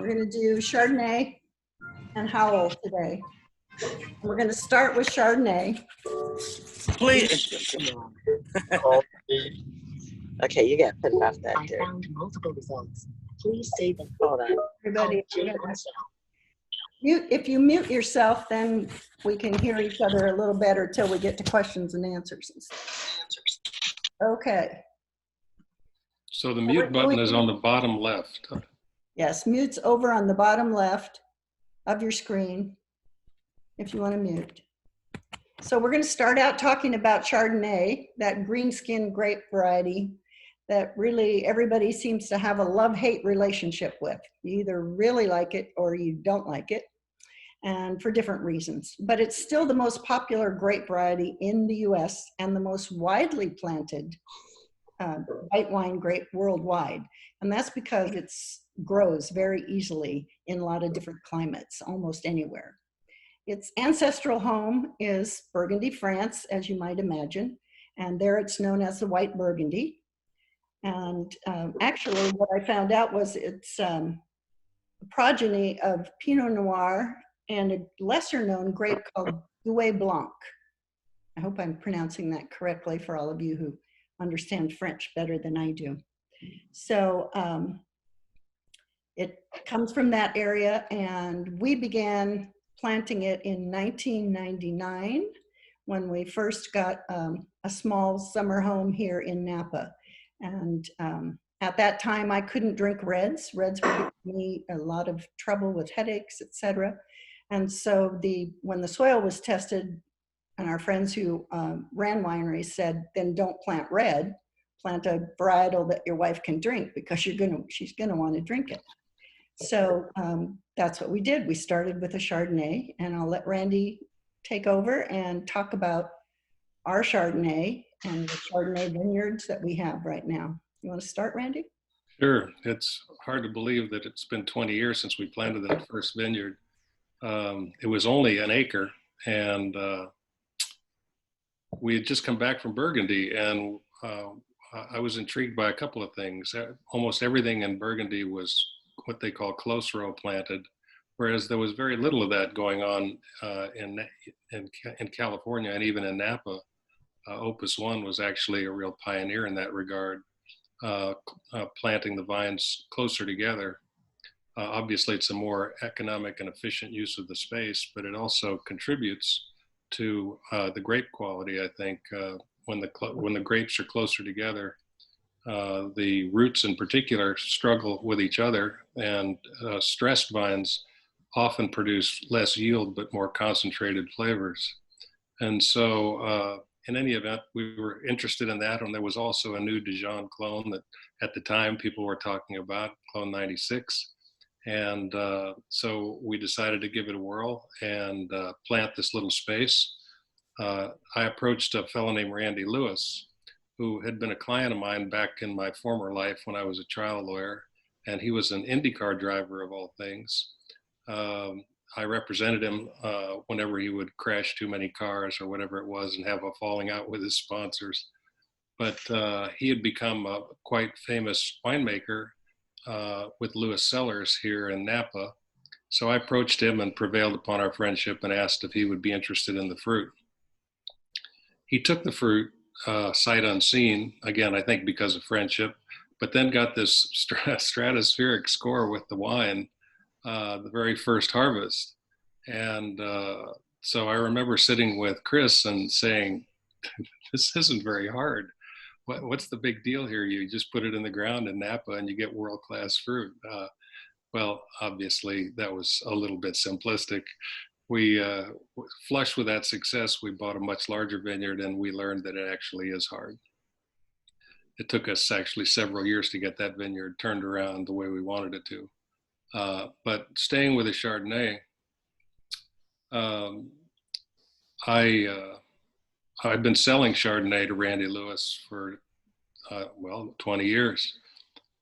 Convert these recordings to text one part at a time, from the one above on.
We're going to do Chardonnay and Howl today. We're going to start with Chardonnay. Please. Okay, you got to put it off that. I found multiple results. Please save them. Hold on. Everybody, mute. If you mute yourself, then we can hear each other a little better till we get to questions and answers. Okay. So the mute button is on the bottom left. Yes, mute's over on the bottom left of your screen if you want to mute. So we're going to start out talking about Chardonnay, that green skin grape variety that really everybody seems to have a love-hate relationship with. You either really like it or you don't like it, and for different reasons. But it's still the most popular grape variety in the US and the most widely planted white wine grape worldwide. And that's because it grows very easily in a lot of different climates, almost anywhere. Its ancestral home is Burgundy, France, as you might imagine. And there it's known as the white Burgundy. And actually what I found out was it's a progeny of Pinot Noir and a lesser known grape called Douai Blanc. I hope I'm pronouncing that correctly for all of you who understand French better than I do. So it comes from that area, and we began planting it in 1999 when we first got a small summer home here in Napa. And at that time, I couldn't drink reds. Reds would give me a lot of trouble with headaches, etc. And so when the soil was tested, and our friends who ran wineries said, then don't plant red, plant a varietal that your wife can drink because she's gonna want to drink it. So that's what we did. We started with a Chardonnay, and I'll let Randy take over and talk about our Chardonnay and the Chardonnay vineyards that we have right now. You want to start, Randy? Sure. It's hard to believe that it's been 20 years since we planted that first vineyard. It was only an acre, and we had just come back from Burgundy, and I was intrigued by a couple of things. Almost everything in Burgundy was what they call close row planted, whereas there was very little of that going on in California and even in Napa. Opus One was actually a real pioneer in that regard, planting the vines closer together. Obviously, it's a more economic and efficient use of the space, but it also contributes to the grape quality. I think when the grapes are closer together, the roots in particular struggle with each other, and stressed vines often produce less yield but more concentrated flavors. And so in any event, we were interested in that, and there was also a new Dijon clone that at the time people were talking about, clone 96. And so we decided to give it a whirl and plant this little space. I approached a fellow named Randy Lewis, who had been a client of mine back in my former life when I was a trial lawyer, and he was an IndyCar driver of all things. I represented him whenever he would crash too many cars or whatever it was and have a falling out with his sponsors. But he had become a quite famous winemaker with Lewis Cellars here in Napa. So I approached him and prevailed upon our friendship and asked if he would be interested in the fruit. He took the fruit sight unseen, again, I think because of friendship, but then got this stratospheric score with the wine the very first harvest. And so I remember sitting with Chris and saying, this isn't very hard. What's the big deal here? You just put it in the ground in Napa and you get world-class fruit. Well, obviously that was a little bit simplistic. We, flushed with that success, we bought a much larger vineyard, and we learned that it actually is hard. It took us actually several years to get that vineyard turned around the way we wanted it to. But staying with the Chardonnay, I've been selling Chardonnay to Randy Lewis for, 20 years.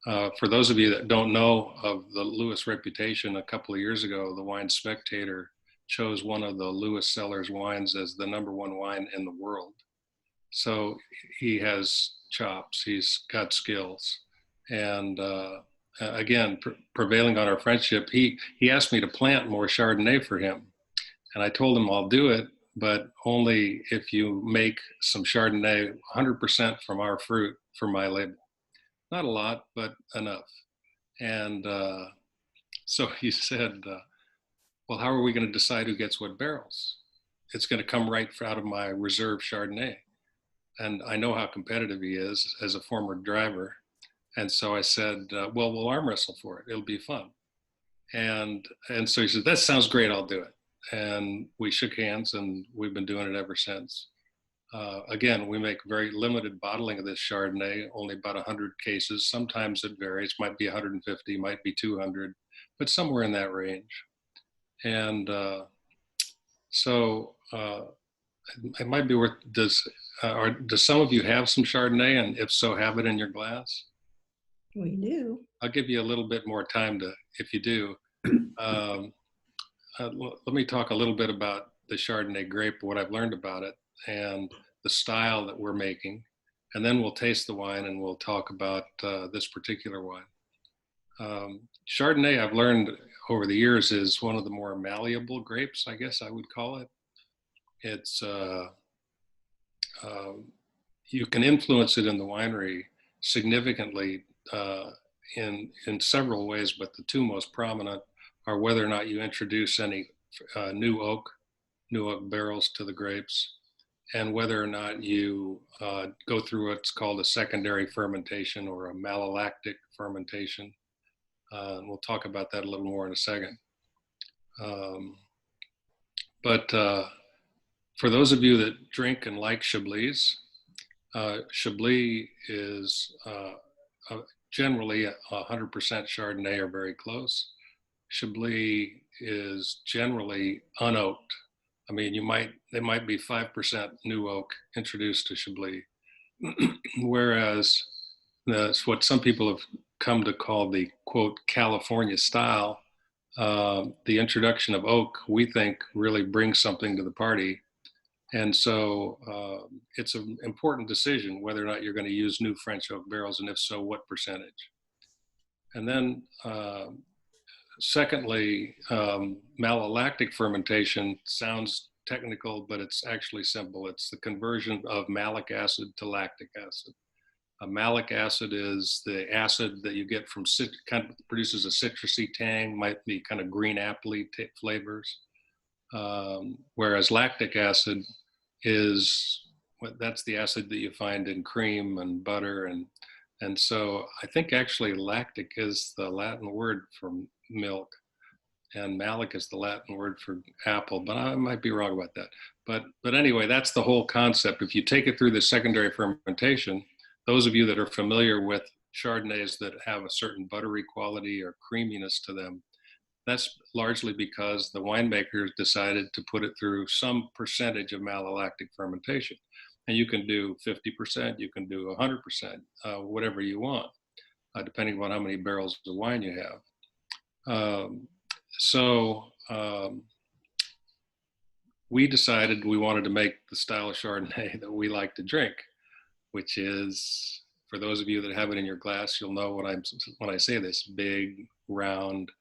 For those of you that don't know of the Lewis reputation, a couple of years ago, the Wine Spectator chose one of the Lewis Cellars wines as the #1 wine in the world. So he has chops, he's got skills. And again, prevailing on our friendship, he asked me to plant more Chardonnay for him. And I told him I'll do it, but only if you make some Chardonnay 100% from our fruit for my label. Not a lot, but enough. And so he said, well, how are we going to decide who gets what barrels? It's going to come right out of my reserve Chardonnay. And I know how competitive he is as a former driver. And so I said, well, we'll arm wrestle for it. It'll be fun. And so he said, that sounds great. I'll do it. And we shook hands, and we've been doing it ever since. Again, we make very limited bottling of this Chardonnay, only about 100 cases. Sometimes it varies, might be 150, might be 200, but somewhere in that range. And so it might be worth, does some of you have some Chardonnay? And if so, have it in your glass? We do. I'll give you a little bit more time to, if you do. Let me talk a little bit about the Chardonnay grape, what I've learned about it, and the style that we're making. And then we'll taste the wine, and we'll talk about this particular wine. Chardonnay, I've learned over the years, is one of the more malleable grapes, I guess I would call it. It's, you can influence it in the winery significantly in several ways, but the two most prominent are whether or not you introduce any new oak barrels to the grapes, and whether or not you go through what's called a secondary fermentation or a malolactic fermentation. And we'll talk about that a little more in a second. But for those of you that drink and like Chablis, Chablis is generally 100% Chardonnay or very close. Chablis is generally unoaked. I mean, there might be 5% new oak introduced to Chablis, whereas that's what some people have come to call the, quote, California style. The introduction of oak, we think, really brings something to the party. And so it's an important decision whether or not you're going to use new French oak barrels, and if so, what percentage. And then secondly, malolactic fermentation sounds technical, but it's actually simple. It's the conversion of malic acid to lactic acid. Malic acid is the acid that you get from, kind of produces a citrusy tang, might be kind of green apple-y flavors. Whereas lactic acid is, that's the acid that you find in cream and butter. And so I think actually lactic is the Latin word for milk, and malic is the Latin word for apple, but I might be wrong about that. But anyway, that's the whole concept. If you take it through the secondary fermentation, those of you that are familiar with Chardonnays that have a certain buttery quality or creaminess to them, that's largely because the winemakers decided to put it through some percentage of malolactic fermentation. And you can do 50%, you can do 100%, whatever you want, depending on how many barrels of wine you have. We decided we wanted to make the style of Chardonnay that we like to drink, which is, for those of you that have it in your glass, you'll know when I say this: big, round,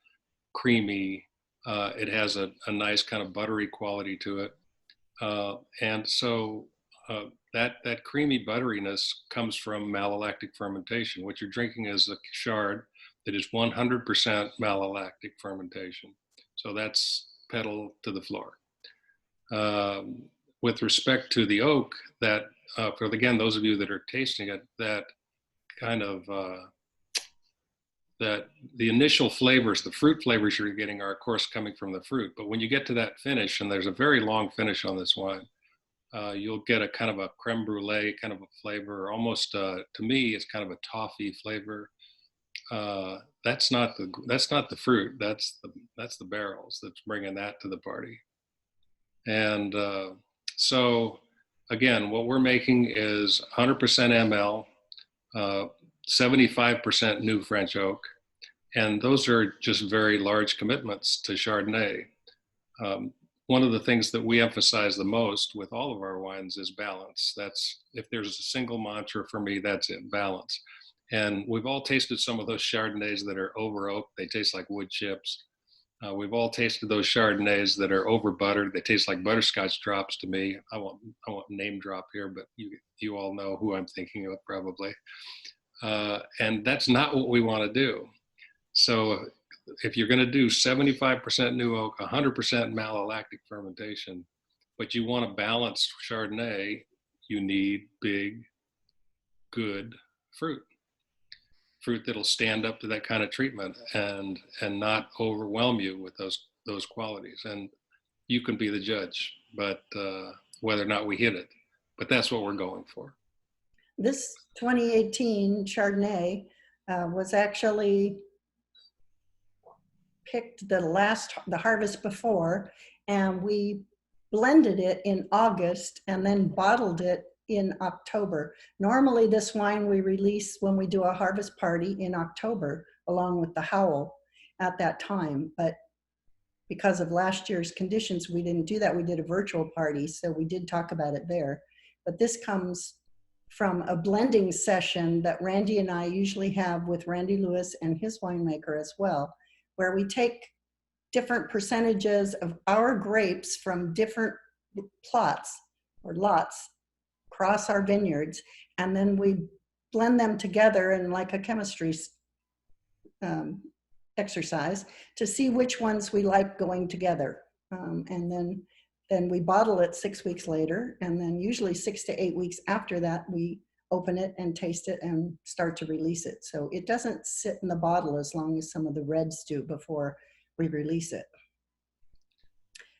creamy. It has a nice kind of buttery quality to it. And so that creamy butteriness comes from malolactic fermentation. What you're drinking is a chard that is 100% malolactic fermentation. So that's pedal to the floor. With respect to the oak, that for again, those of you that are tasting it, that kind of that the initial flavors, the fruit flavors you're getting are of course coming from the fruit. But when you get to that finish, and there's a very long finish on this wine, you'll get a kind of a creme brulee kind of a flavor, almost to me, it's kind of a toffee flavor. That's not the fruit. That's the barrels that's bringing that to the party. And so again, what we're making is 100% ML, 75% new French oak, and those are just very large commitments to Chardonnay. One of the things that we emphasize the most with all of our wines is balance. That's, if there's a single mantra for me, that's it, balance. And we've all tasted some of those Chardonnays that are over oaked. They taste like wood chips. We've all tasted those Chardonnays that are over buttered. They taste like butterscotch drops to me. I won't name drop here, but you all know who I'm thinking of probably. And that's not what we want to do. So if you're going to do 75% new oak, 100% malolactic fermentation, but you want a balanced Chardonnay, you need big, good fruit that'll stand up to that kind of treatment and not overwhelm you with those qualities. And you can be the judge, but whether or not we hit it. But that's what we're going for. This 2018 Chardonnay was actually picked the harvest before, and we blended it in August and then bottled it in October. Normally this wine we release when we do a harvest party in October, along with the Howl at that time. But because of last year's conditions, we didn't do that. We did a virtual party, so we did talk about it there. But this comes from a blending session that Randy and I usually have with Randy Lewis and his winemaker as well, where we take different percentages of our grapes from different plots or lots across our vineyards, and then we blend them together in like a chemistry exercise to see which ones we like going together. And then we bottle it 6 weeks later, and then usually 6 to 8 weeks after that, we open it and taste it and start to release it. So it doesn't sit in the bottle as long as some of the reds do before we release it.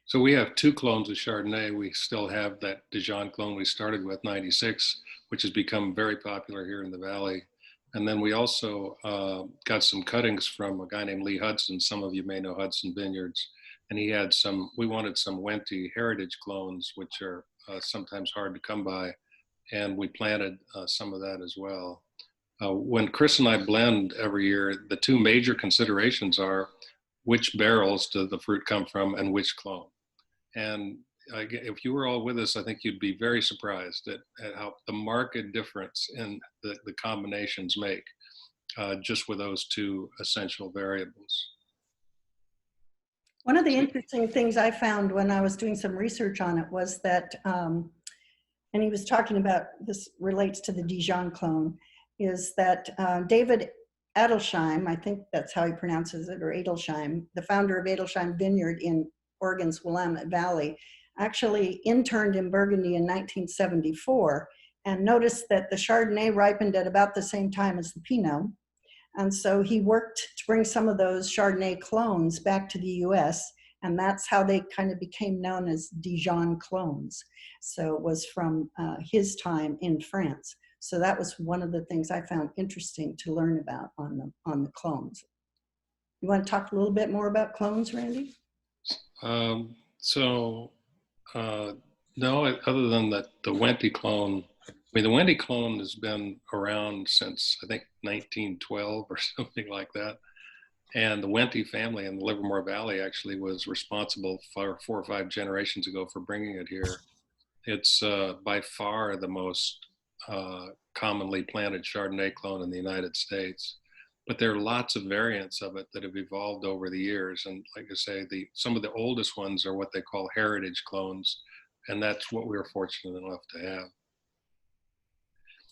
So we have 2 clones of Chardonnay. We still have that Dijon clone we started with, 96, which has become very popular here in the Valley. And then we also got some cuttings from a guy named Lee Hudson. Some of you may know Hudson Vineyards. And he had we wanted some Wente heritage clones, which are sometimes hard to come by. And we planted some of that as well. When Chris and I blend every year, the 2 major considerations are which barrels does the fruit come from and which clone. And if you were all with us, I think you'd be very surprised at how the marked difference in the combinations make just with those 2 essential variables. One of the interesting things I found when I was doing some research on it was that, and he was talking about, this relates to the Dijon clone, is that David Adelsheim, I think that's how he pronounces it, or Adelsheim, the founder of Adelsheim Vineyard in Oregon's Willamette Valley, actually interned in Burgundy in 1974 and noticed that the Chardonnay ripened at about the same time as the Pinot. And so he worked to bring some of those Chardonnay clones back to the US, and that's how they kind of became known as Dijon clones. So it was from his time in France. So that was one of the things I found interesting to learn about on the clones. You want to talk a little bit more about clones, Randy? No, other than that, the Wente clone, I mean, the Wente clone has been around since, I think, 1912 or something like that. And the Wente family in the Livermore Valley actually was responsible for 4 or 5 generations ago for bringing it here. It's by far the most commonly planted Chardonnay clone in the United States. But there are lots of variants of it that have evolved over the years. And like I say, some of the oldest ones are what they call heritage clones. And that's what we were fortunate enough to have.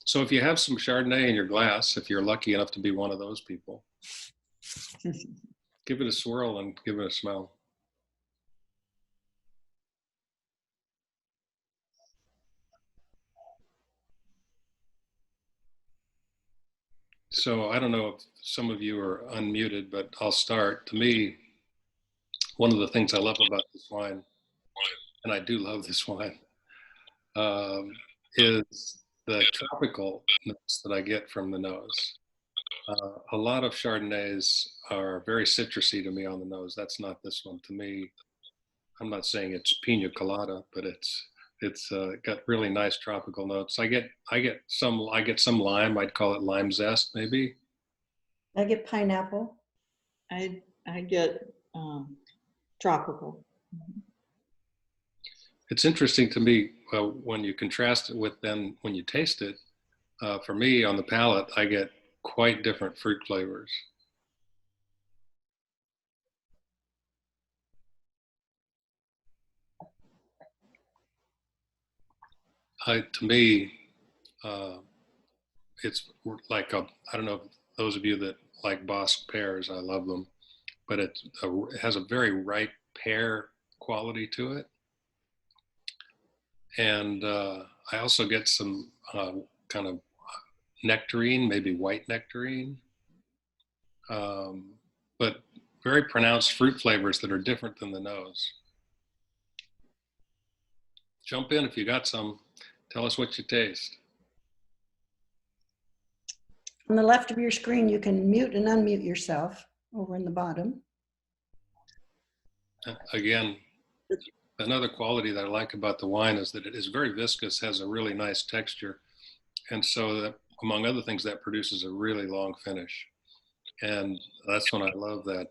So if you have some Chardonnay in your glass, if you're lucky enough to be one of those people, give it a swirl and give it a smell. So I don't know if some of you are unmuted, but I'll start. To me, one of the things I love about this wine, and I do love this wine, is the tropical notes that I get from the nose. A lot of Chardonnays are very citrusy to me on the nose. That's not this one. To me, I'm not saying it's pina colada, but it's got really nice tropical notes. I get some lime. I'd call it lime zest, maybe. I get pineapple. I get tropical. It's interesting to me when you contrast it with then when you taste it. For me, on the palate, I get quite different fruit flavors. To me, it's like I don't know if those of you that like Bosc pears, I love them, but it has a very ripe pear quality to it. And I also get some kind of nectarine, maybe white nectarine, but very pronounced fruit flavors that are different than the nose. Jump in if you got some. Tell us what you taste. On the left of your screen, you can mute and unmute yourself over in the bottom. Again, another quality that I like about the wine is that it is very viscous, has a really nice texture. And so that, among other things, that produces a really long finish. And that's when I love that,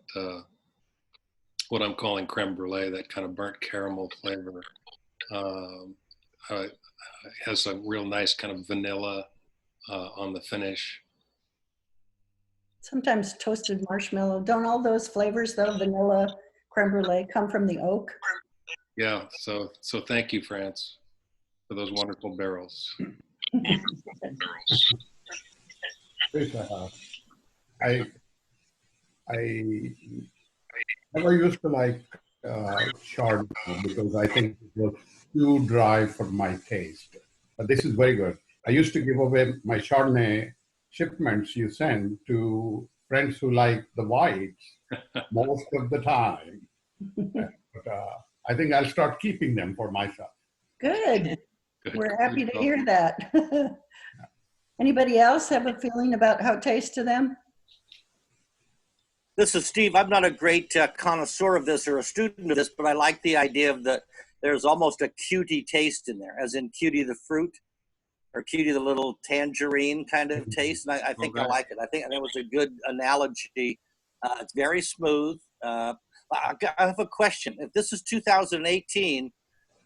what I'm calling creme brulee, that kind of burnt caramel flavor. It has a real nice kind of vanilla on the finish. Sometimes toasted marshmallow. Don't all those flavors, though, vanilla, creme brulee, come from the oak? Yeah, so thank you, France, for those wonderful barrels. I never used to like Chardonnay because I think it was too dry for my taste. But this is very good. I used to give away my Chardonnay shipments you send to friends who like the whites most of the time. But I think I'll start keeping them for myself. Good. We're happy to hear that. Anybody else have a feeling about how it tastes to them? This is Steve. I'm not a great connoisseur of this or a student of this, but I like the idea of there's almost a cutie taste in there, as in Cutie the fruit or Cutie the little tangerine kind of taste. And I think I like it. I think that was a good analogy. It's very smooth. I have a question. If this is 2018,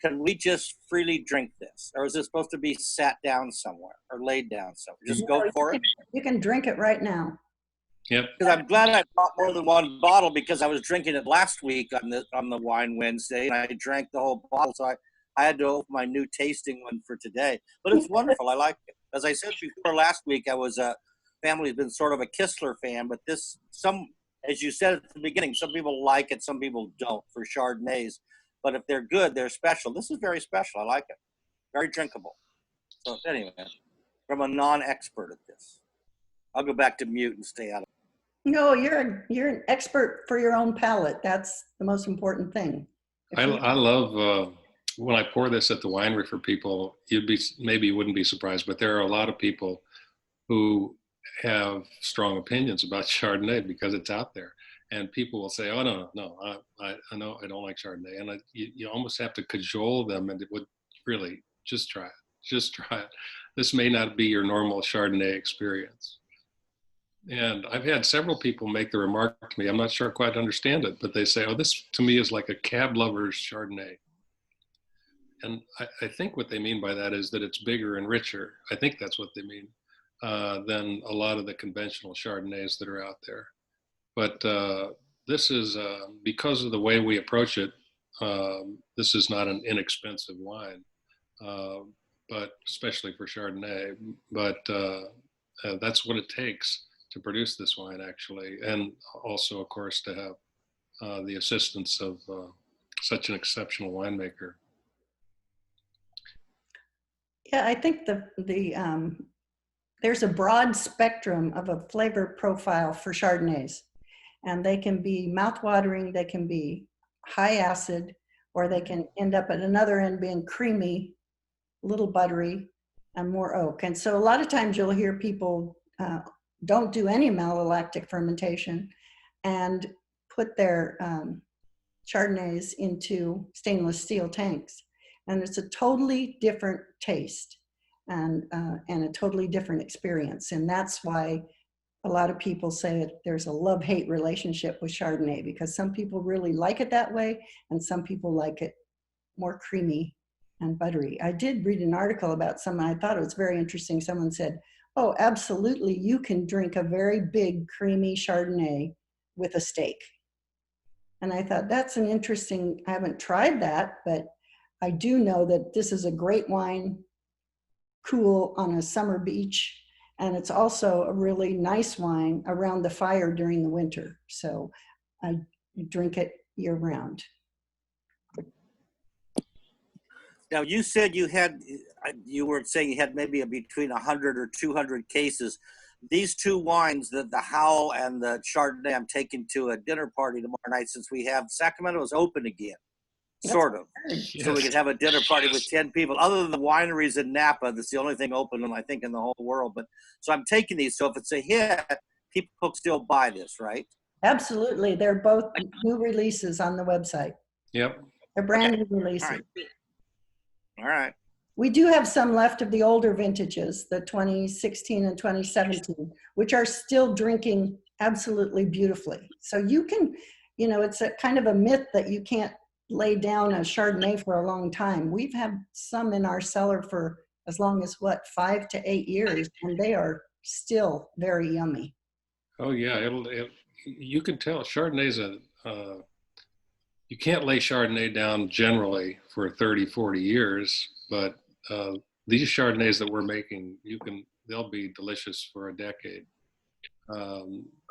can we just freely drink this? Or is it supposed to be sat down somewhere or laid down somewhere? Just go for it? You can drink it right now. Yep. Because I'm glad I bought more than one bottle because I was drinking it last week on the Wine Wednesday, and I drank the whole bottle. So I had to open my new tasting one for today. But it's wonderful. I like it. As I said before last week, I was family's been sort of a Kistler fan, but this, as you said at the beginning, some people like it, some people don't for Chardonnays. But if they're good, they're special. This is very special. I like it. Very drinkable. So anyway, from a non-expert at this, I'll go back to mute and stay out of it. No, you're an expert for your own palate. That's the most important thing. I love when I pour this at the winery for people. Maybe you wouldn't be surprised, but there are a lot of people who have strong opinions about Chardonnay because it's out there, and people will say, "Oh no, I know I don't like Chardonnay," and you almost have to cajole them, and it would really just try it. This may not be your normal Chardonnay experience. And I've had several people make the remark to me, I'm not sure I quite understand it, but they say, oh, this to me is like a cab lover's Chardonnay. And I think what they mean by that is that it's bigger and richer. I think that's what they mean, than a lot of the conventional Chardonnays that are out there. But this is, because of the way we approach it, this is not an inexpensive wine, but especially for Chardonnay. But that's what it takes to produce this wine, actually, and also, of course, to have the assistance of such an exceptional winemaker. Yeah, I think there's a broad spectrum of a flavor profile for Chardonnays, and they can be mouthwatering, they can be high acid, or they can end up at another end being creamy, a little buttery, and more oak. And so a lot of times you'll hear people don't do any malolactic fermentation and put their Chardonnays into stainless steel tanks. And it's a totally different taste and a totally different experience. And that's why a lot of people say that there's a love-hate relationship with Chardonnay, because some people really like it that way and some people like it more creamy and buttery. I did read an article about someone, I thought it was very interesting. Someone said, Oh, absolutely. You can drink a very big, creamy Chardonnay with a steak. And I thought that's an interesting, I haven't tried that, but I do know that this is a great wine, cool on a summer beach. And it's also a really nice wine around the fire during the winter. So I drink it year round. Now, you said you were saying you had maybe between 100 or 200 cases. These two wines, the Howl and the Chardonnay, I'm taking to a dinner party tomorrow night since we have Sacramento is open again, sort of. So we could have a dinner party with 10 people. Other than the wineries in Napa, that's the only thing open, I think, in the whole world. But so I'm taking these. So if it's a hit, people still buy this, right? Absolutely. They're both new releases on the website. Yep. They're brand new releases. All right. All right. We do have some left of the older vintages, the 2016 and 2017, which are still drinking absolutely beautifully. So you can, it's a kind of a myth that you can't lay down a Chardonnay for a long time. We've had some in our cellar for as long as 5 to 8 years, and they are still very yummy. Oh yeah, you can tell Chardonnay's you can't lay Chardonnay down generally for 30, 40 years, but these Chardonnays that we're making, they'll be delicious for a decade.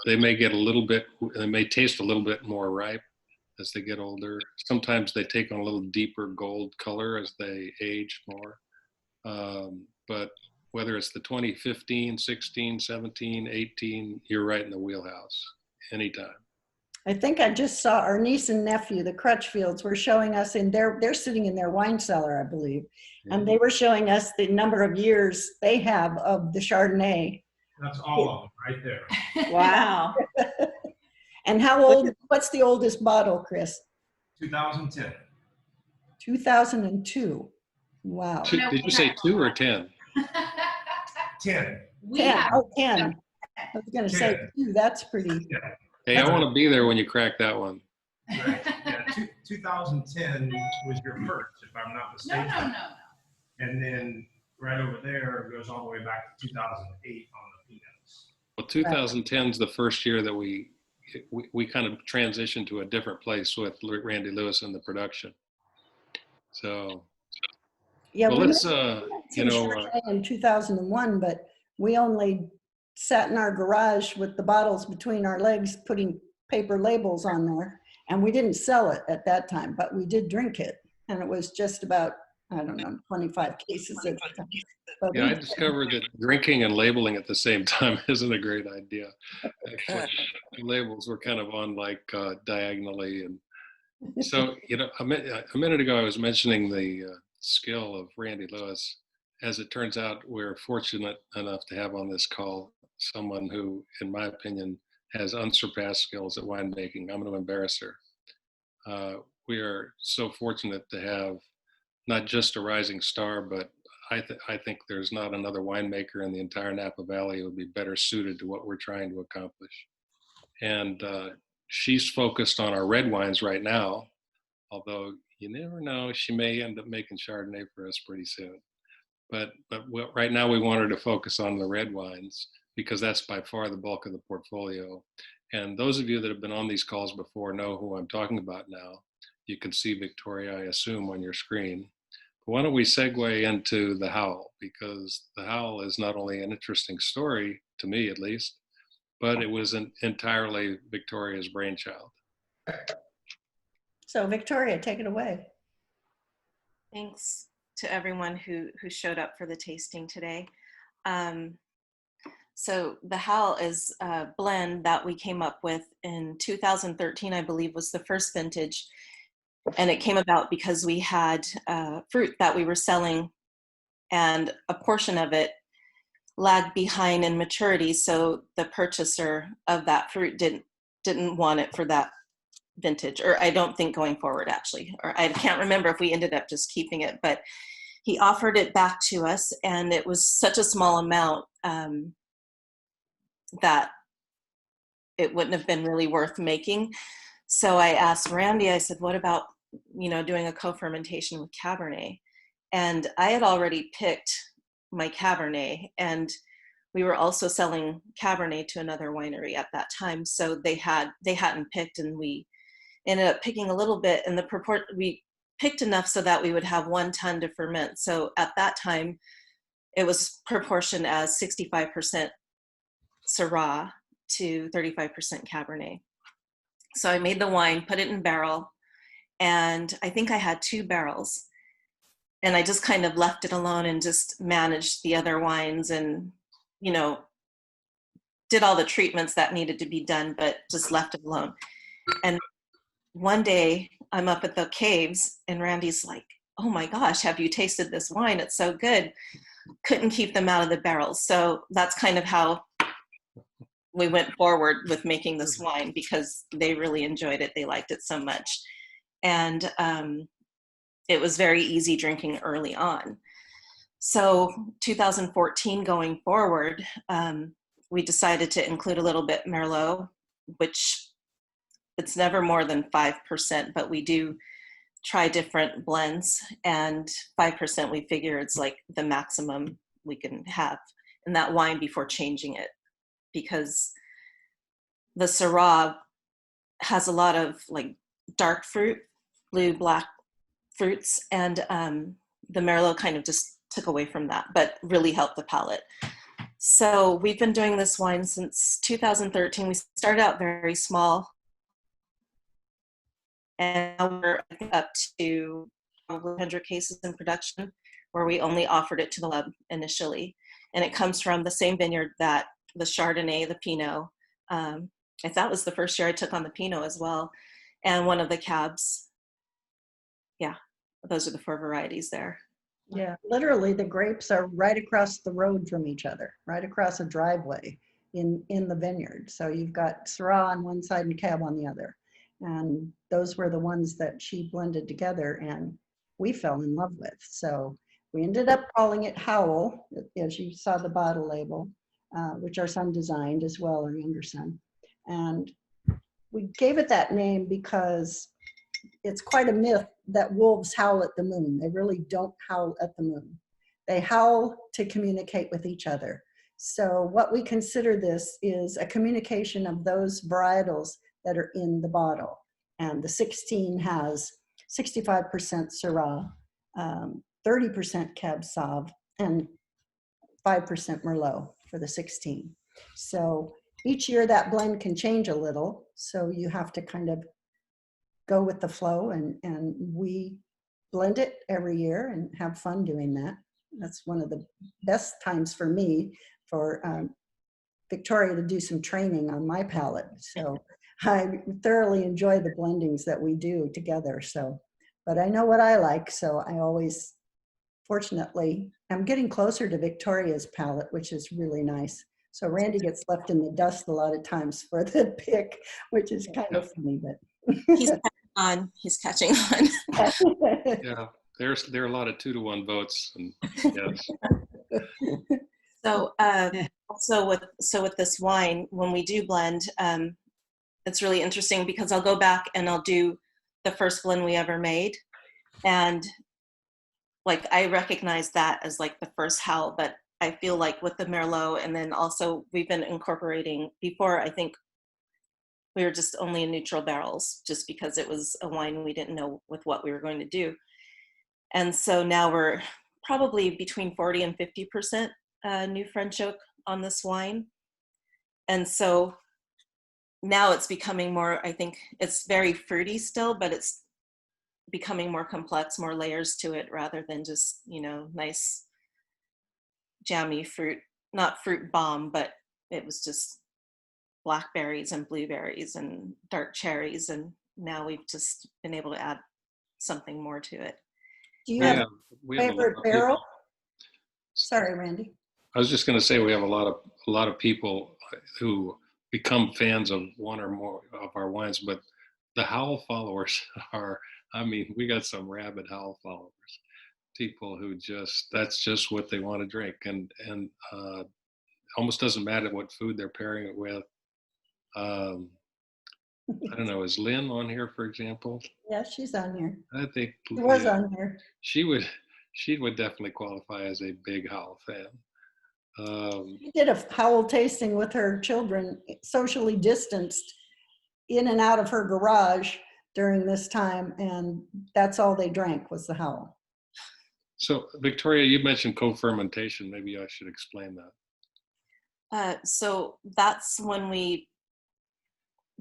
They may taste a little bit more ripe as they get older. Sometimes they take on a little deeper gold color as they age more. But whether it's the 2015, 16, 17, 18, you're right in the wheelhouse anytime. I think I just saw our niece and nephew, the Crutchfields, were showing us they're sitting in their wine cellar, I believe. And they were showing us the number of years they have of the Chardonnay. That's all of them right there. Wow. And how old, what's the oldest bottle, Chris? 2010. 2002. Wow. Did you say 2 or 10? 10. 10. Oh, 10. I was going to say 2. That's pretty. Yeah. Hey, I want to be there when you crack that one. Right. Yeah. 2010 was your first, if I'm not mistaken. No. And then right over there goes all the way back to 2008 on the peanuts. Well, 2010 is the first year that we kind of transitioned to a different place with Randy Lewis in the production. So, Yeah, well, we let's, in 2001, but we only sat in our garage with the bottles between our legs, putting paper labels on there. And we didn't sell it at that time, but we did drink it. And it was just about, 25 cases at the time. But yeah, I discovered that drinking and labeling at the same time isn't a great idea. Actually, the labels were kind of on diagonally. And so, a minute ago, I was mentioning the skill of Randy Lewis. As it turns out, we're fortunate enough to have on this call someone who, in my opinion, has unsurpassed skills at winemaking. I'm going to embarrass her. We are so fortunate to have not just a rising star, but I think there's not another winemaker in the entire Napa Valley who would be better suited to what we're trying to accomplish. And she's focused on our red wines right now, although you never know, she may end up making Chardonnay for us pretty soon. But right now we want her to focus on the red wines because that's by far the bulk of the portfolio. And those of you that have been on these calls before know who I'm talking about now. You can see Victoria, I assume, on your screen. But why don't we segue into the Howl, because the Howl is not only an interesting story, to me at least, but it was entirely Victoria's brainchild. So Victoria, take it away. Thanks to everyone who showed up for the tasting today. So the Howl is a blend that we came up with in 2013, I believe was the first vintage. And it came about because we had fruit that we were selling and a portion of it lagged behind in maturity. So the purchaser of that fruit didn't want it for that vintage, or I don't think going forward actually, or I can't remember if we ended up just keeping it, but he offered it back to us and it was such a small amount that it wouldn't have been really worth making. So I asked Randy, I said, what about, doing a co-fermentation with Cabernet? And I had already picked my Cabernet and we were also selling Cabernet to another winery at that time. So they hadn't picked, and we ended up picking a little bit, and we picked enough so that we would have 1 ton to ferment. So at that time, it was proportioned as 65% Syrah to 35% Cabernet. So I made the wine, put it in barrel, and I think I had 2 barrels. And I just kind of left it alone and just managed the other wines and, you know, did all the treatments that needed to be done, but just left it alone. And one day I'm up at the caves and Randy's like, oh my gosh, have you tasted this wine? It's so good. Couldn't keep them out of the barrels. So that's kind of how we went forward with making this wine, because they really enjoyed it. They liked it so much. And it was very easy drinking early on. So 2014 going forward, we decided to include a little bit Merlot, which it's never more than 5%, but we do try different blends, and 5% we figure it's like the maximum we can have in that wine before changing it, because the Syrah has a lot of like dark fruit, blue, black fruits, and the Merlot kind of just took away from that, but really helped the palate. So we've been doing this wine since 2013. We started out very small, and now we're up to probably 100 cases in production, where we only offered it to the lab initially. And it comes from the same vineyard that the Chardonnay, the Pinot, that was the first year I took on the Pinot as well, and one of the cabs. Yeah, those are the 4 varieties there. Yeah, literally the grapes are right across the road from each other, right across a driveway in the vineyard. So you've got Syrah on one side and Cab on the other. And those were the ones that she blended together and we fell in love with. So we ended up calling it Howl, as you saw the bottle label, which our son designed as well, our younger son. And we gave it that name because it's quite a myth that wolves howl at the moon. They really don't howl at the moon. They howl to communicate with each other. So what we consider this is a communication of those varietals that are in the bottle. And the 16 has 65% Syrah, 30% Cab Sauv, and 5% Merlot for the 16. So each year that blend can change a little. So you have to kind of go with the flow, and we blend it every year and have fun doing that. That's one of the best times for me, for Victoria to do some training on my palate. So I thoroughly enjoy the blendings that we do together. So, but I know what I like. So I always, fortunately, I'm getting closer to Victoria's palate, which is really nice. So Randy gets left in the dust a lot of times for the pick, which is kind of funny, but. He's catching on. He's catching on. Yeah, there are a lot of 2-to-1 votes, and yes. So also with this wine, when we do blend, it's really interesting because I'll go back and I'll do the first blend we ever made, and like I recognize that as like the first Howl, but I feel like with the Merlot, and then also we've been incorporating before. I think we were just only in neutral barrels just because it was a wine we didn't know with what we were going to do. And so now we're probably between 40 and 50% new French oak on this wine. And so now it's becoming more, I think it's very fruity still, but it's becoming more complex, more layers to it rather than just, you know, nice jammy fruit, not fruit bomb, but it was just blackberries and blueberries and dark cherries, and now we've just been able to add something more to it. Do you have a we have favorite barrel? Sorry, Randy. I was just going to say we have a lot of people who become fans of one or more of our wines, but the Howl followers are, I mean, we got some rabid Howl followers, people who that's just what they want to drink, and almost doesn't matter what food they're pairing it with. I don't know, is Lynn on here, for example? Yeah, she's on here. I think She was on here. she would definitely qualify as a big Howl fan. She did a Howl tasting with her children, socially distanced, in and out of her garage during this time, and that's all they drank was the Howl. So Victoria, you mentioned co-fermentation. Maybe I should explain that. So that's when we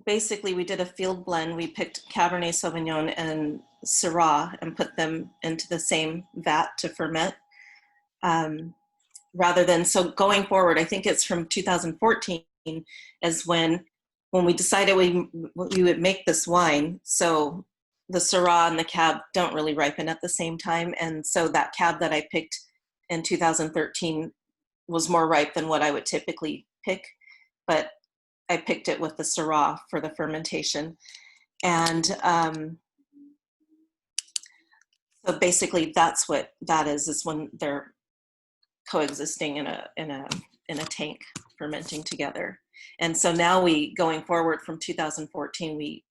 did a field blend. We picked Cabernet Sauvignon and Syrah and put them into the same vat to ferment. Rather than, so going forward, I think it's from 2014 is when we decided we would make this wine. So the Syrah and the Cab don't really ripen at the same time. And so that Cab that I picked in 2013 was more ripe than what I would typically pick. But I picked it with the Syrah for the fermentation. And so basically that's what that is when they're coexisting in a tank fermenting together. And so now going forward from 2014, we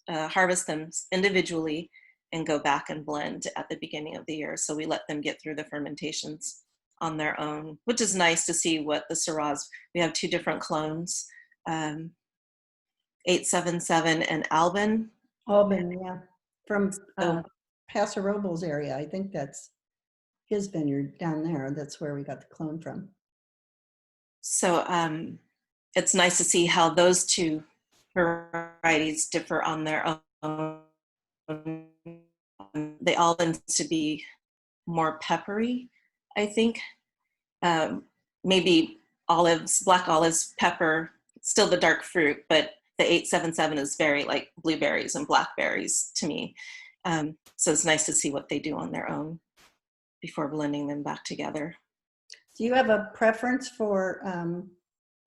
harvest them individually and go back and blend at the beginning of the year. So we let them get through the fermentations on their own, which is nice to see what the Syrahs, we have 2 different clones, 877 and Albin. Albin, yeah, from Paso Robles area. I think that's his vineyard down there. That's where we got the clone from. So it's nice to see how those 2 varieties differ on their own. The Albin to be more peppery, I think. Maybe olives, black olives, pepper, still the dark fruit, but the 877 is very like blueberries and blackberries to me. So it's nice to see what they do on their own before blending them back together. Do you have a preference for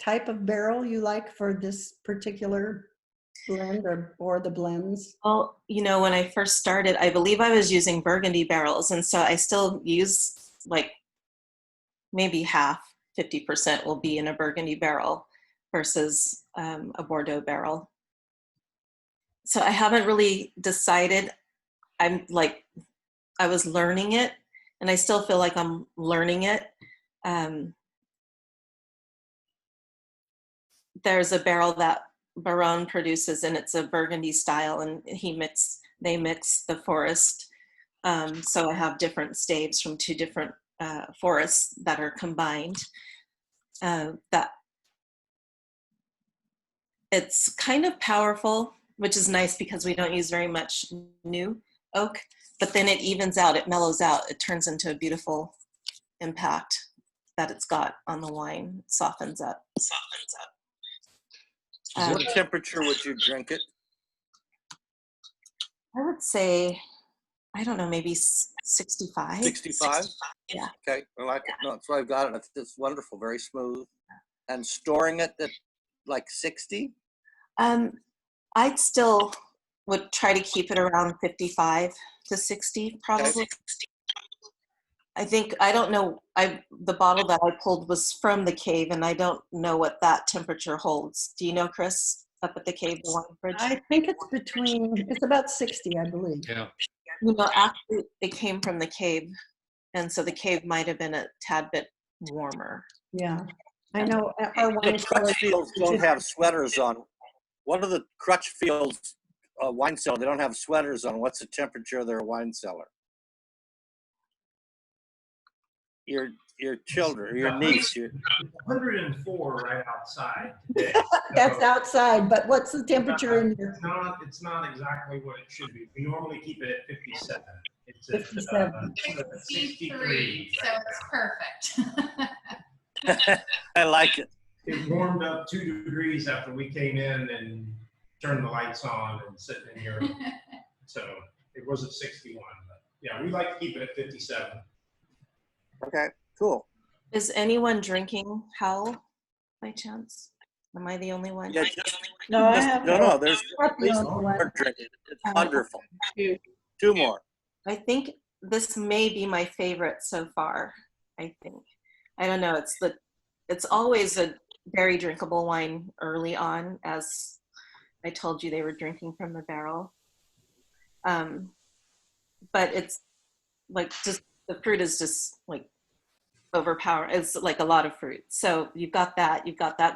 type of barrel you like for this particular blend or the blends? Well, when I first started, I believe I was using Burgundy barrels. And so I still use like maybe half, 50% will be in a Burgundy barrel versus a Bordeaux barrel. So I haven't really decided. I was learning it, and I still feel like I'm learning it. There's a barrel that Baron produces, and it's a Burgundy style, and they mix the forest. So I have different staves from 2 different forests that are combined. That it's kind of powerful, which is nice because we don't use very much new oak, but then it evens out, it mellows out, it turns into a beautiful impact that it's got on the wine, it softens up. What temperature would you drink it? I would say, I don't know, maybe 65. 65? Yeah. Okay, I like it. No, that's why I've got it. It's wonderful, very smooth. And storing it at like 60? I'd still would try to keep it around 55 to 60 probably. Okay. I don't know, the bottle that I pulled was from the cave, and I don't know what that temperature holds. Do you know, Chris, up at the cave, the wine fridge? I think it's about 60, I believe. Yeah. Actually, it came from the cave, and so the cave might have been a tad bit warmer. Yeah, I know our wine The Crutchfields don't have sweaters on. What are the Crutchfields wine cellar? They don't have sweaters on. What's the temperature of their wine cellar? Your children, your niece. 104 right outside today. That's outside, but what's the temperature in here? It's not exactly what it should be. We normally keep it at 57. It's 57. At 63, so it's perfect. I like it. It warmed up 2 degrees after we came in and turned the lights on and sitting in here. So it was at 61, but yeah, we like to keep it at 57. Okay, cool. Is anyone drinking Howl by chance? Am I the only one? Yeah, No, there's at least more drinking. It's wonderful. 2 more. I think this may be my favorite so far. I don't know. It's always a very drinkable wine early on, as I told you they were drinking from the barrel. But it's like just the fruit is just like overpower. It's like a lot of fruit. So you've got that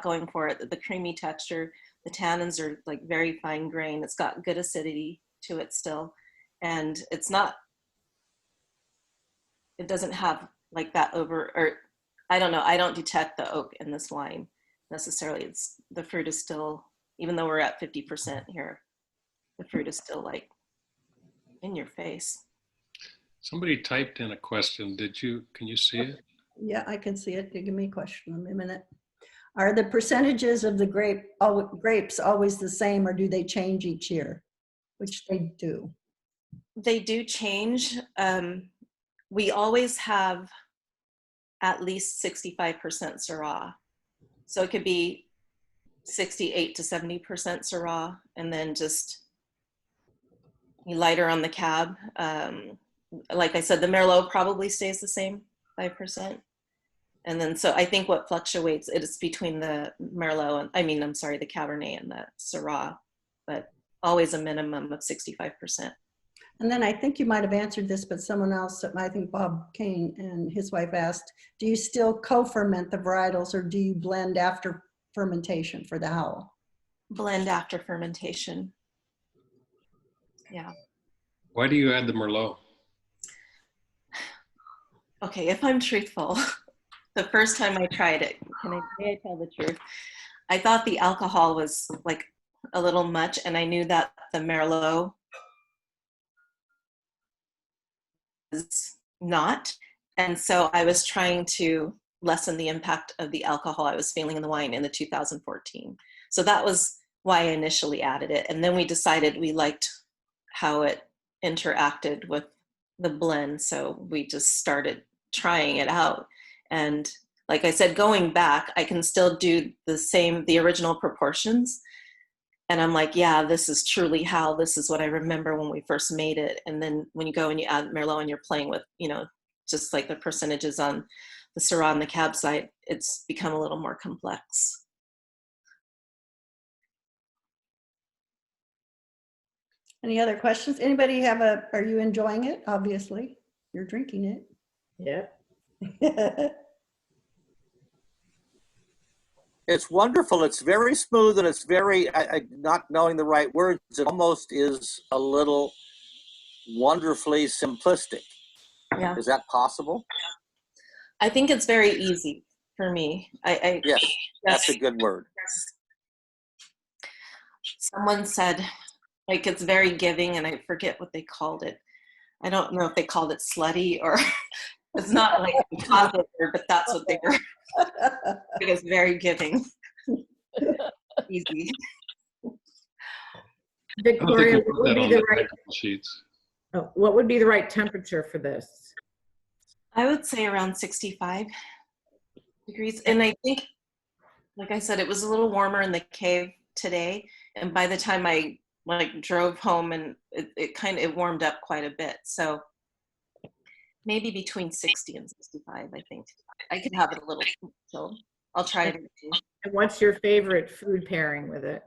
going for it. The creamy texture, the tannins are like very fine grain. It's got good acidity to it still. And it doesn't have like that I don't know. I don't detect the oak in this wine necessarily. The fruit is still, even though we're at 50% here, the fruit is still like in your face. Somebody typed in a question. Can you see it? Yeah, I can see it. Give me a question in a minute. Are the percentages of the grapes always the same, or do they change each year? Which they do. They do change. We always have at least 65% Syrah. So it could be 68 to 70% Syrah, and then just lighter on the cab. Like I said, the Merlot probably stays the same, 5%. And then, so I think what fluctuates, it is between the Merlot, the Cabernet and the Syrah, but always a minimum of 65%. And then I think you might have answered this, but someone else, I think Bob Kane and his wife asked, do you still co-ferment the varietals, or do you blend after fermentation for the Howl? Blend after fermentation. Yeah. Why do you add the Merlot? Okay, if I'm truthful, the first time I tried it, may I tell the truth? I thought the alcohol was like a little much, and I knew that the Merlot was not. And so I was trying to lessen the impact of the alcohol I was feeling in the wine in the 2014. So that was why I initially added it. And then we decided we liked how it interacted with the blend. So we just started trying it out. And like I said, going back, I can still do the original proportions. And I'm like, yeah, this is truly Howl. This is what I remember when we first made it. And then when you go and you add Merlot and you're playing with, just like the percentages on the Syrah and the Cab side, it's become a little more complex. Any other questions? Anybody are you enjoying it? Obviously, you're drinking it. Yeah. It's wonderful. It's very smooth, and it's very, not knowing the right words, it almost is a little wonderfully simplistic. Yeah. Is that possible? I think it's very easy for me. Yes, that's a good word. Someone said, like, it's very giving, and I forget what they called it. I don't know if they called it slutty, or it's not like a positive word, but that's what they were. It's very giving. Easy. Victoria, what would be the right temperature for this? I would say around 65 degrees. And I think, like I said, it was a little warmer in the cave today. And by the time I drove home, and it warmed up quite a bit. So maybe between 60 and 65, I think. I could have it a little chilled. I'll try it. And what's your favorite food pairing with it?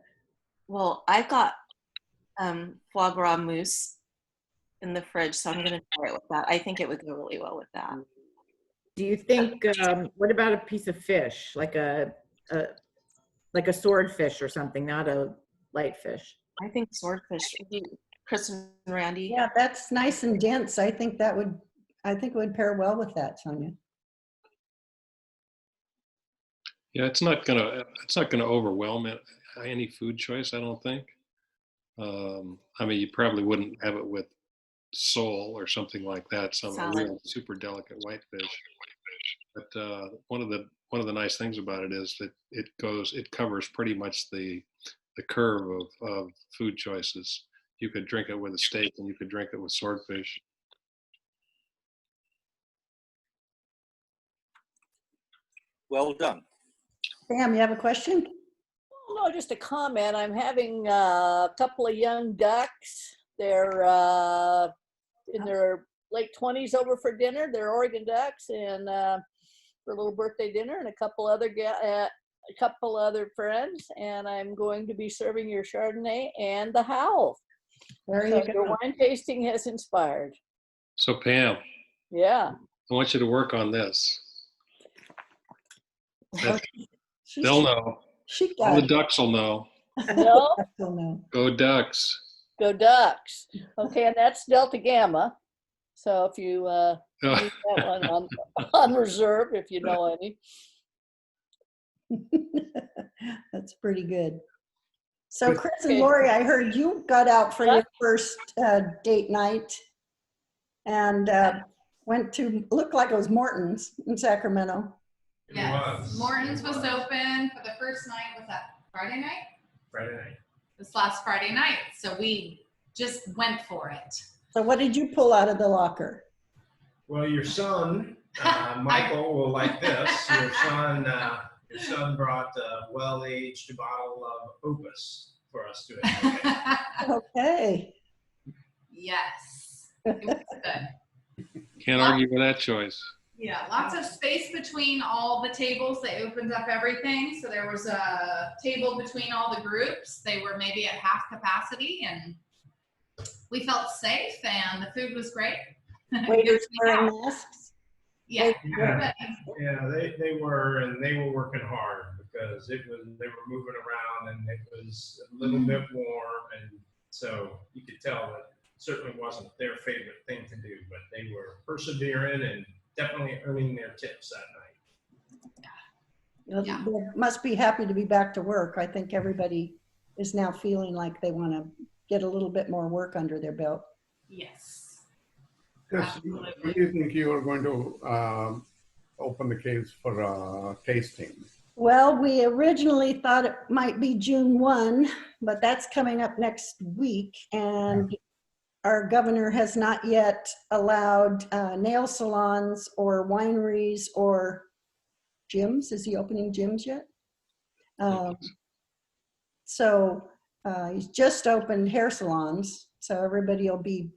Well, I've got foie gras mousse in the fridge, so I'm going to try it with that. I think it would go really well with that. Do you think, what about a piece of fish, like a swordfish or something, not a light fish? I think swordfish. Chris and Randy. Yeah, that's nice and dense. I think it would pair well with that, Sonia. Yeah, it's not gonna overwhelm any food choice, I don't think. You probably wouldn't have it with sole or something like that, some real super delicate whitefish. But one of the nice things about it is that it covers pretty much the curve of food choices. You could drink it with a steak, and you could drink it with swordfish. Well done. Pam, you have a question? No, just a comment. I'm having a couple of young ducks. They're in their late 20s over for dinner. They're Oregon ducks, and for a little birthday dinner, and a couple other friends. And I'm going to be serving your Chardonnay and the Howl. There you go. Your wine tasting has inspired. So Pam. Yeah. I want you to work on this. That's- She's- They'll know. She All got the it. ducks will know. No, I don't know. Go Ducks. go Ducks. Okay, and that's Delta Gamma. So if you need that one on reserve, if you know any. That's pretty good. So Chris and Okay. Lori, I heard you got out for Yeah. your first date night and went to, looked like it was Morton's in Sacramento. It Yes, was. Morton's was open for the first night. Was that Friday night? Friday night. This last Friday night. So we just went for it. So what did you pull out of the locker? Well, your son, Michael, will like this. Your son brought a well-aged bottle of Opus for us to enjoy. Okay. Yes, it was good. Can't argue with that choice. Yeah, lots of space between all the tables. They opened up everything. So there was a table between all the groups. They were maybe at half capacity and we felt safe and the food was great. Waiters wearing masks? Yeah. Yeah, yeah, they were working hard because they were moving around and it was a little bit warm, and so you could tell that it certainly wasn't their favorite thing to do, but they were persevering and definitely earning their tips that night. Yeah. They must be happy to be back to work. I think everybody is now feeling like they want to get a little bit more work under their belt. Yes. Chris, when do you think you are going to open the caves for tasting? Well, we originally thought it might be June 1, but that's coming up next week. And our governor has not yet allowed nail salons or wineries or gyms. Is he opening gyms yet? So he's just opened hair salons. So everybody will be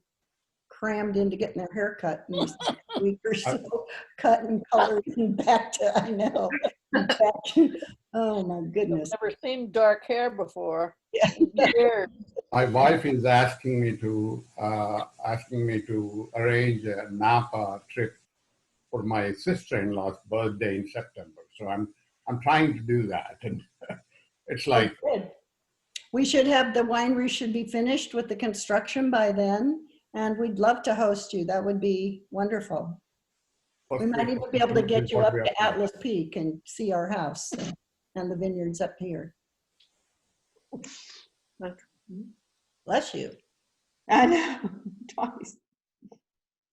crammed into getting their hair cut in this week or so, cut and colored and back to, I know. Back to, oh my goodness. Never seen dark hair before. Yeah. Weird. My wife is asking me to arrange a Napa trip for my sister-in-law's birthday in September. So I'm trying to do that, and it's like Good. We should have, the winery should be finished with the construction by then, and we'd love to host you. That would be wonderful. We might even be able to get you up to Atlas Peak and see our house and the vineyards up here. Bless you. I know, twice.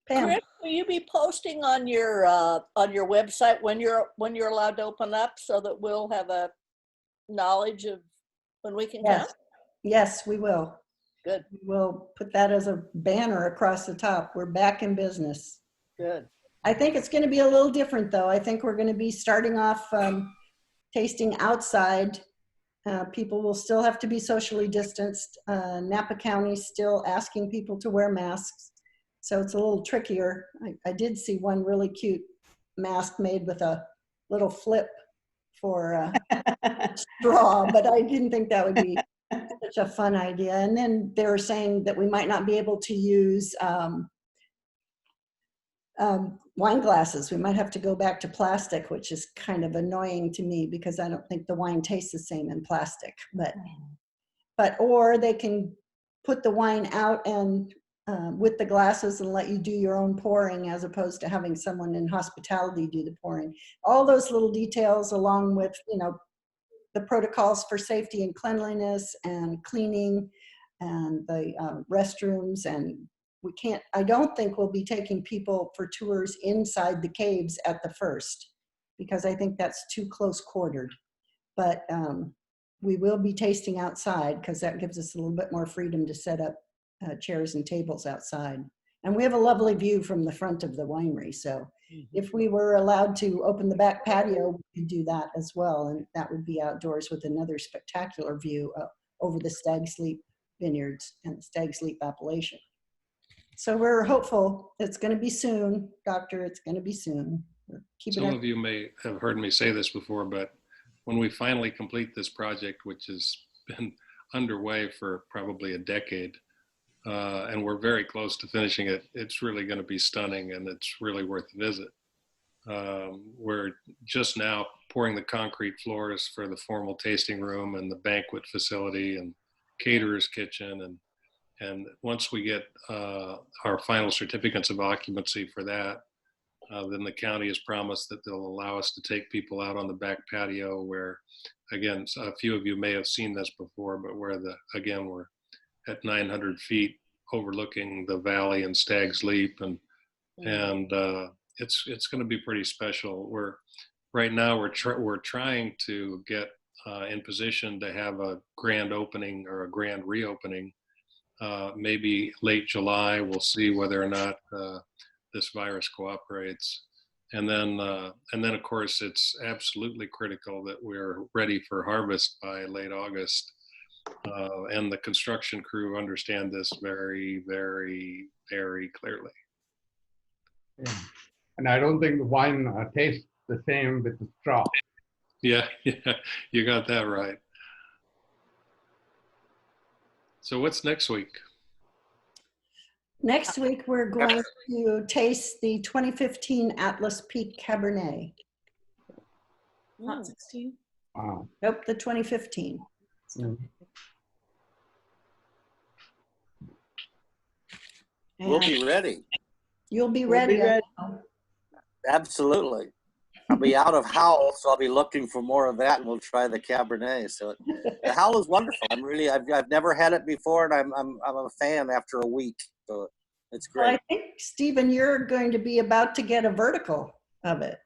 Pam, Chris, will you be posting on your website when you're allowed to open up so that we'll have a knowledge of when we can yes, come? yes, we will. Good, We'll put that as a banner across the top. We're back in business. good. I think it's going to be a little different, though. I think we're going to be starting off tasting outside. People will still have to be socially distanced. Napa County's still asking people to wear masks. So it's a little trickier. I did see one really cute mask made with a little flip for a straw, but I didn't think that would be such a fun idea. And then they were saying that we might not be able to use wine glasses. We might have to go back to plastic, which is kind of annoying to me because I don't think the wine tastes the same in plastic. Or they can put the wine out and with the glasses and let you do your own pouring as opposed to having someone in hospitality do the pouring. All those little details, along with the protocols for safety and cleanliness and cleaning and the restrooms, and I don't think we'll be taking people for tours inside the caves at the first, because I think that's too close quartered. But we will be tasting outside because that gives us a little bit more freedom to set up chairs and tables outside. And we have a lovely view from the front of the winery. So if we were allowed to open the back patio, we could do that as well. And that would be outdoors with another spectacular view over the Stag's Leap vineyards and the Stag's Leap appellation. So we're hopeful it's going to be soon, Doctor. It's going to be soon. Some of you may have heard me say this before, but when we finally complete this project, which has been underway for probably a decade, and we're very close to finishing it, it's really going to be stunning and it's really worth the visit. We're just now pouring the concrete floors for the formal tasting room and the banquet facility and caterer's kitchen. And once we get our final certificates of occupancy for that, then the county has promised that they'll allow us to take people out on the back patio where, again, a few of you may have seen this before, but where we're at 900 feet overlooking the valley and Stag's Leap. And it's going to be pretty special. Right now we're trying to get in position to have a grand opening or a grand reopening. Maybe late July. We'll see whether or not this virus cooperates. And then of course it's absolutely critical that we're ready for harvest by late August. And the construction crew understand this very, very, very clearly. Yeah. And I don't think the wine tastes the same with the straw. Yeah, you got that right. So what's next week? Next week, we're going to taste the 2015 Atlas Peak Cabernet. Not 16. Wow. Nope, the 2015. We'll be ready. You'll be We'll be ready. ready. Absolutely. I'll be out of Howl, so I'll be looking for more of that, and we'll try the Cabernet. So the Howl is wonderful. I've never had it before, and I'm a fan after a week. So it's Well, great. I think, Stephen, you're going to be about to get a vertical of it.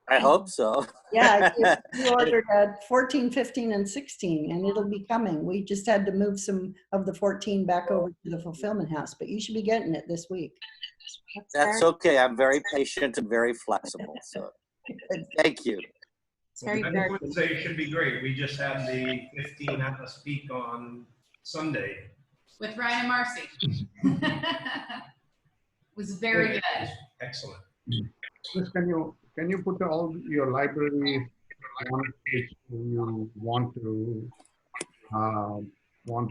I hope so. Yeah, you ordered 14, 15, and 16, and it'll be coming. We just had to move some of the 14 back over to the fulfillment house, but you should be getting it this week. That's okay. I'm very patient and very flexible. So thank you. It's very, I very. would say it should be great. We just had the 15 Atlas Peak on Sunday. With Ryan and Marcy. It was very good. Excellent. Chris, can you put all your libraries on page you want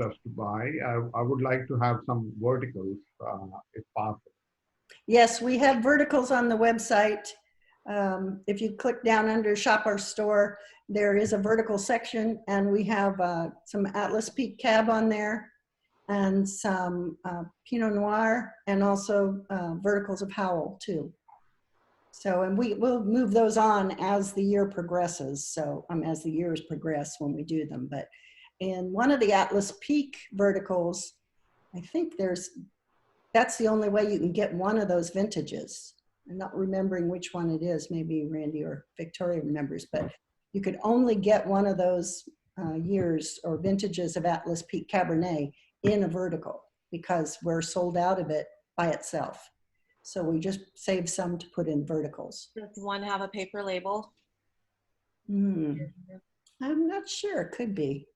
us to buy? I would like to have some verticals if possible. Yes, we have verticals on the website. If you click down under Shop Our Store, there is a vertical section, and we have some Atlas Peak Cab on there, and some Pinot Noir, and also verticals of Howl too. So, and we'll move those on as the year progresses. So, as the years progress when we do them. But in one of the Atlas Peak verticals, I think that's the only way you can get one of those vintages. I'm not remembering which one it is. Maybe Randy or Victoria remembers, but you could only get one of those years or vintages of Atlas Peak Cabernet in a vertical because we're sold out of it by itself. So we just saved some to put in verticals. Does one have a paper label? I'm not sure. It could be.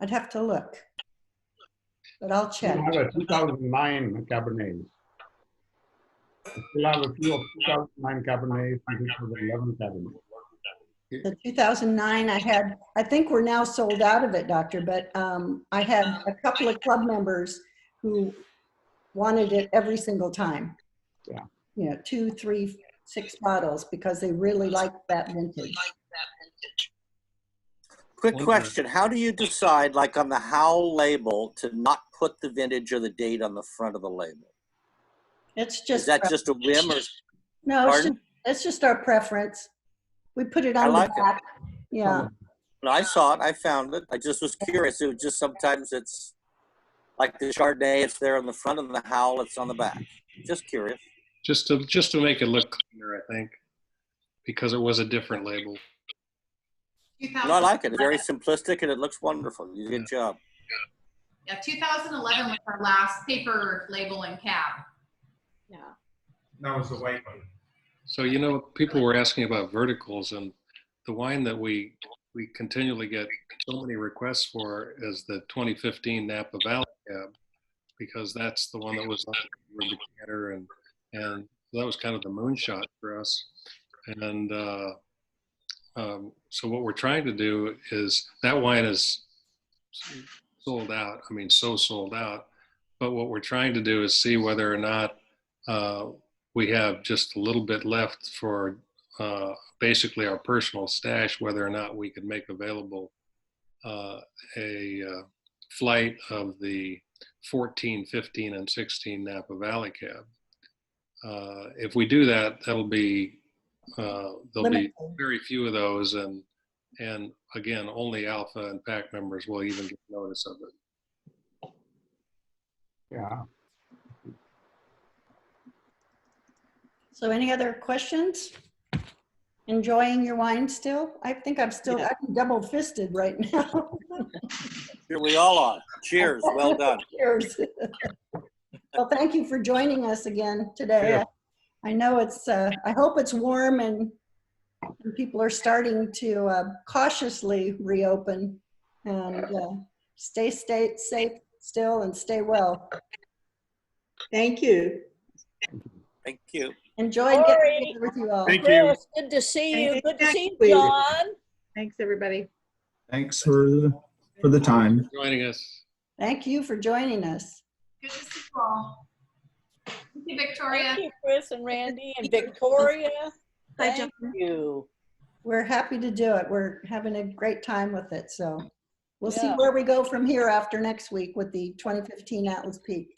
I'd have to look. But I'll check. We have a 2009 Cabernet. We'll have a few of 2009 Cabernets and 2011 Cabernet. The 2009 I think we're now sold out of it, Doctor, but I had a couple of club members who wanted it every single time. Yeah. You know, 2, 3, 6 bottles because they really liked that vintage. Quick question. How do you decide, like on the Howl label, to not put the vintage or the date on the front of the label? It's just Is that just a whim or? no, Pardon? it's just our preference. We put it on I like the back. Yeah. No, I saw it. I found it. I just was curious. It was just sometimes it's like the Chardonnay, it's there on the front, and the Howl, it's on the back. Just curious. Just to make it look cleaner, I think, because it was a different label. No, I like it. It's very simplistic and it looks wonderful. You did a good job. Yeah, 2011 was our last paper label and cab. Yeah. That was the white one. So, you know, people were asking about verticals, and the wine that we continually get so many requests for is the 2015 Napa Valley Cab, because that's the one that was on the decanter, and that was kind of the moonshot for us. And so what we're trying to do is, that wine is sold out. I mean, so sold out. But what we're trying to do is see whether or not we have just a little bit left for basically our personal stash, whether or not we could make available a flight of the 14, 15, and 16 Napa Valley cab. If we do that, that'll be, there'll be very few of those, and again, only Alpha and PAC members will even get notice of it. Yeah. So any other questions? Enjoying your wine still? I think I'm double fisted right now. Here we all are. Cheers. Well done. Cheers. Well, thank you for joining us again today. Yeah. I know it's, I hope it's warm and people are starting to cautiously reopen, and stay safe still and stay well. Thank you. Thank you. Enjoyed getting together with you all. Thank Chris, you. good to see you. Good to see Exactly. you, John. Thanks, everybody. Thanks for the time. Joining us. Thank you for joining us. Good to see you all. Thank you, Victoria. Thank you, Chris and Randy and Victoria. Bye, Thank John. you. We're happy to do it. We're having a great time with it. So we'll see Yeah. where we go from here after next week with the 2015 Atlas Peak.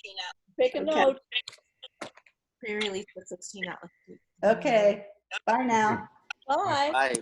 Take a Okay. note. Pre-release the 16 Atlas. Okay. Bye now. Bye. Bye.